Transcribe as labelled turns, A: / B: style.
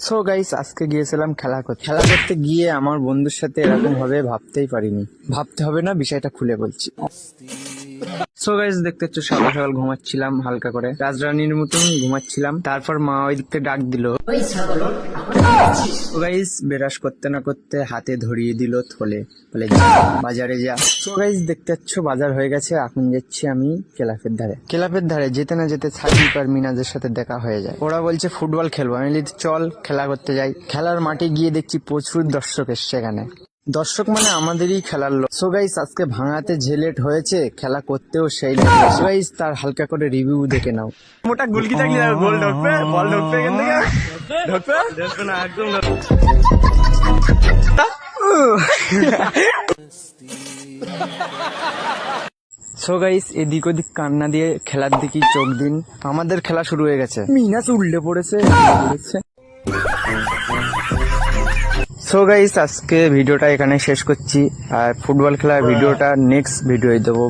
A: So guys, আজকে গিয়েছিলাম খেলা করতে গিয়ে আমার বন্ধুর সাথে এরকম হবে ভাবতেই পারিনি। ভাবতে হবে না, বিষয়টা খুলে বলছি। সো গাইস, দেখতে হচ্ছে সকাল সকাল ঘুমাচ্ছিলাম হালকা করে, রাজরানীর মতন ঘুমাচ্ছিলাম। তারপর মা ওই দিক থেকে ডাক দিল। সো গাইস, বেরাস করতে না করতে হাতে ধরিয়ে দিল থলে, বলে যা বাজারে যা। সো গাইস, দেখতে পাচ্ছ বাজার হয়ে গেছে। এখন যাচ্ছি আমি ক্লাবের ধারে যেতে না যেতে সাকিব আর মিনাজের সাথে দেখা হয়ে যায়। ওরা বলছে ফুটবল খেলবো, আমি বলি চল খেলা করতে যাই। খেলার মাঠে গিয়ে দেখছি প্রচুর দর্শক এসছে এখানে। দর্শক মানে আমাদেরই খেলার লোক। সো গাইস, আজকে ভাঙাতে যে লেট হয়েছে, খেলা করতেও সেই লেট। সো গাইস, তার হালকা করে রিভিউ দেখে নাও। মোটা গোলকি থাকলে গোল ঢুকবে, বল ঢুকবে এখান থেকে, ঢুকবে না একদম। সো গাইস, এদিক ওদিক কান্না দিয়ে খেলার দিকেই চোখ দিন। আমাদের খেলা শুরু হয়ে গেছে। মিনাস উল্টে পড়েছে। সো গাইস, আজকে ভিডিওটা এখানে শেষ করছি। আর ফুটবল খেলার ভিডিওটা নেক্সট ভিডিওয় দেবো।